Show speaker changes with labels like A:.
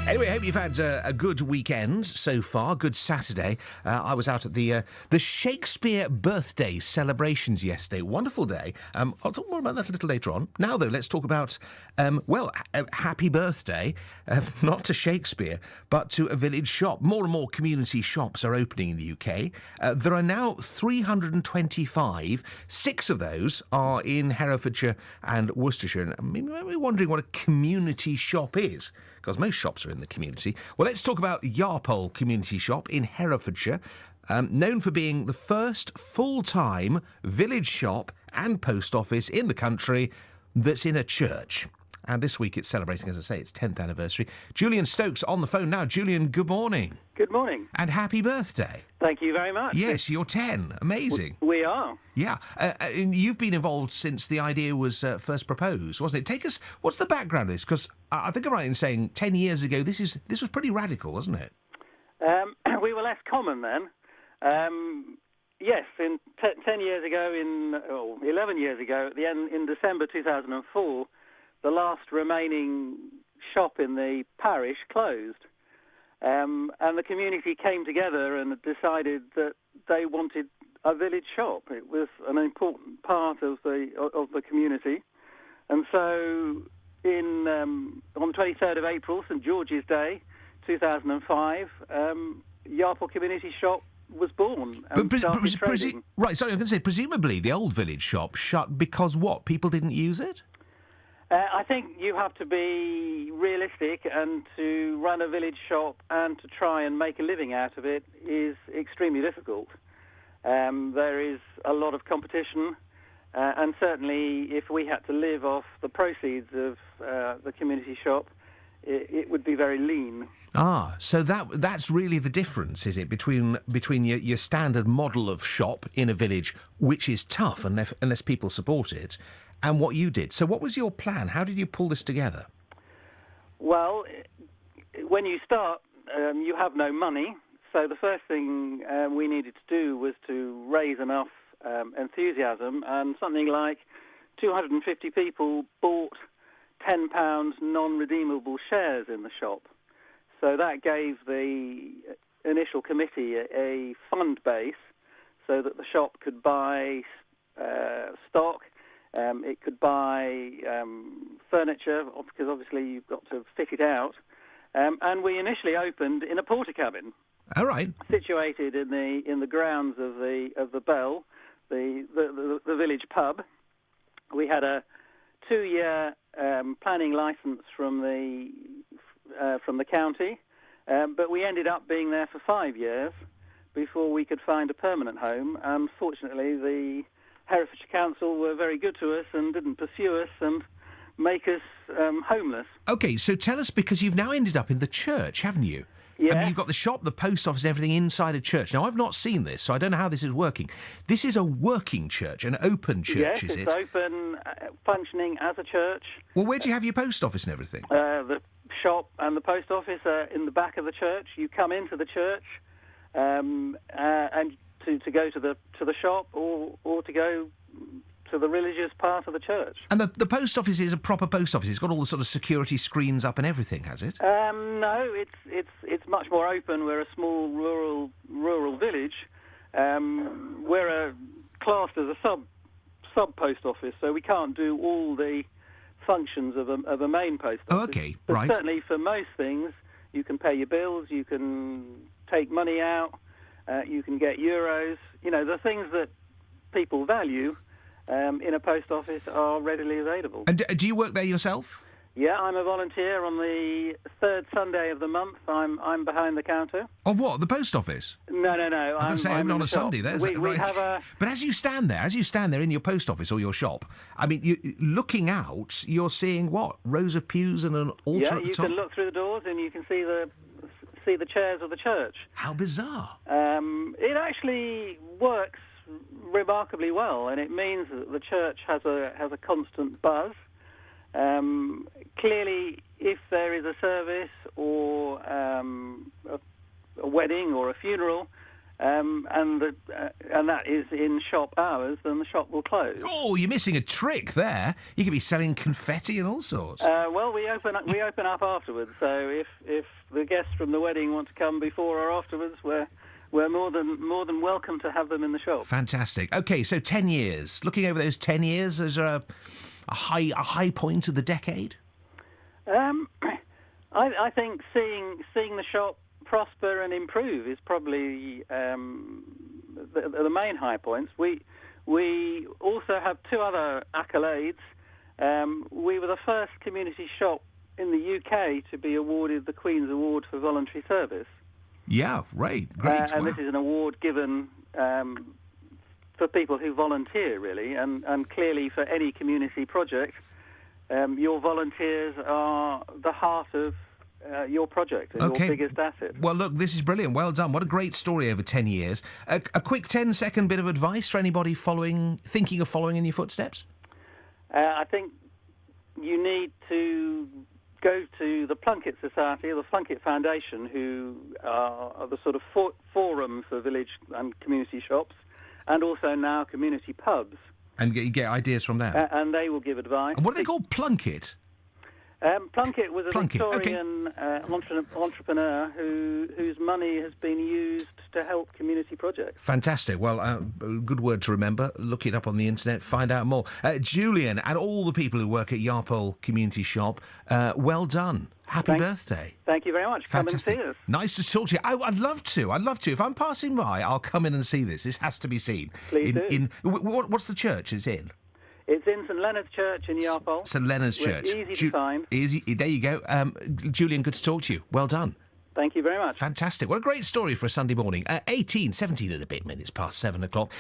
A: Anyway, I hope you've had a good weekend so far, good Saturday. I was out at the Shakespeare birthday celebrations yesterday. Wonderful day. I'll talk more about that a little later on. Now, though, let's talk about, happy birthday, not to Shakespeare, but to a village shop. More and more community shops are opening in the UK. There are now 325. 6 of those are in Herefordshire and Worcestershire. And you might be wondering what a community shop is, because most shops are in the community. Well, let's talk about Yarpole Community Shop in Herefordshire, known for being the first full-time village shop and post office in the country that's in a church. And this week it's celebrating, as I say, its 10th anniversary. Julian Stokes on the phone now. Julian, good morning.
B: Good morning.
A: And happy birthday.
B: Thank you very much.
A: Yes, you're 10. Amazing.
B: We are.
A: Yeah. And you've been involved since the idea was first proposed, wasn't it? Take us, what's the background of this? Because I think I'm right in saying 10 years ago, this was pretty radical, wasn't it?
B: We were less common then. Yes, 10 years ago, 11 years ago, at the end, in December 2004, the last remaining shop in the parish closed. And the community came together and decided that they wanted a village shop. It was an important part of the community. And so on the 23rd of April, St George's Day, 2005, Yarpole Community Shop was born and started trading.
A: Right, sorry, I was going to say, presumably the old village shop shut because what? People didn't use it?
B: I think you have to be realistic, and to run a village shop and to try and make a living out of it is extremely difficult. There is a lot of competition, and certainly if we had to live off the proceeds of the community shop, it would be very lean.
A: Ah, so that's really the difference, is it, between your standard model of shop in a village, which is tough unless people support it, and what you did. So what was your plan? How did you pull this together?
B: Well, when you start, you have no money. So the first thing we needed to do was to raise enough enthusiasm, and something like 250 people bought £10 non-redeemable shares in the shop. So that gave the initial committee a fund base so that the shop could buy stock. It could buy furniture, because obviously you've got to fit it out. And we initially opened in a porter cabin.
A: All right.
B: Situated in the grounds of the Bell, the village pub. We had a 2-year planning licence from the county, but we ended up being there for 5 years before we could find a permanent home. And fortunately, the Herefordshire Council were very good to us and didn't pursue us and make us homeless. OK,
A: so tell us, because you've now ended up in the church, haven't you?
B: Yeah.
A: I mean, you've got the shop, the post office and everything inside a church. Now, I've not seen this, so I don't know how this is working. This is a working church, an open church, is it?
B: Yes, it's open, functioning as a church.
A: Well, where do you have your post office and everything?
B: The shop and the post office are in the back of the church. You come into the church and to go to the shop or to go to the religious part of the church.
A: And the post office is a proper post office. It's got all the sort of security screens up and everything, has it?
B: No, it's much more open. We're a small rural village. We're classed as a sub post office, so we can't do all the functions of a main post office.
A: Oh, okay,
B: but
A: right.
B: Certainly for most things, you can pay your bills, you can take money out, you can get euros. You know, the things that people value in a post office are readily available.
A: And do you work there yourself?
B: Yeah, I'm a volunteer. On the third Sunday of the month, I'm behind the counter.
A: Of what? The post office?
B: No.
A: I'm saying on a Sunday.
B: We have a...
A: But as you stand there in your post office or your shop, I mean, looking out, you're seeing what? Rows of pews and an altar at the top?
B: Yeah, you can look through the doors and you can see the chairs of the church.
A: How bizarre.
B: It actually works remarkably well, and it means that the church has a constant buzz. Clearly, if there is a service or a wedding or a funeral, and that is in shop hours, then the shop will close.
A: Oh, you're missing a trick there. You could be selling confetti and all sorts.
B: Well, we open up afterwards. So if the guests from the wedding want to come before or afterwards, we're more than welcome to have them in the shop.
A: Fantastic. Okay, so 10 years. Looking over those 10 years, is there a high point of the decade?
B: I think seeing the shop prosper and improve is probably the main high points. We also have two other accolades. We were the first community shop in the UK to be awarded the Queen's Award for Voluntary Service.
A: Yeah, great. And
B: wow. This is an award given for people who volunteer, really, and clearly for any community project, your volunteers are the heart of your project and your biggest asset.
A: Well, look, this is brilliant. Well done. What a great story over 10 years. A quick 10-second bit of advice for anybody thinking of following in your footsteps?
B: I think you need to go to the Plunkett Society or the Plunkett Foundation, who are the sort of forum for village and community shops, and also now community pubs. And
A: get ideas from them.
B: And they will give advice.
A: And what are they called, Plunkett?
B: Plunkett was a Victorian entrepreneur whose money has been used to help community projects.
A: Fantastic. Well, good word to remember. Look it up on the internet, find out more. Julian and all the people who work at Yarpole Community Shop, well done. Happy birthday.
B: Thank you very much.
A: Fantastic.
B: Come and see us. Nice
A: to talk to you. I'd love to. If I'm passing by, I'll come in and see this. This has to be seen.
B: Please do.
A: What's the church it's in?
B: It's in St Leonard's Church in Yarpole.
A: St Leonard's Church.
B: Easy to find.
A: There you go. Julian, good to talk to you. Well done.
B: Thank you very much.
A: Fantastic. What a great story for a Sunday morning. 17 and a bit minutes past 7 o'clock.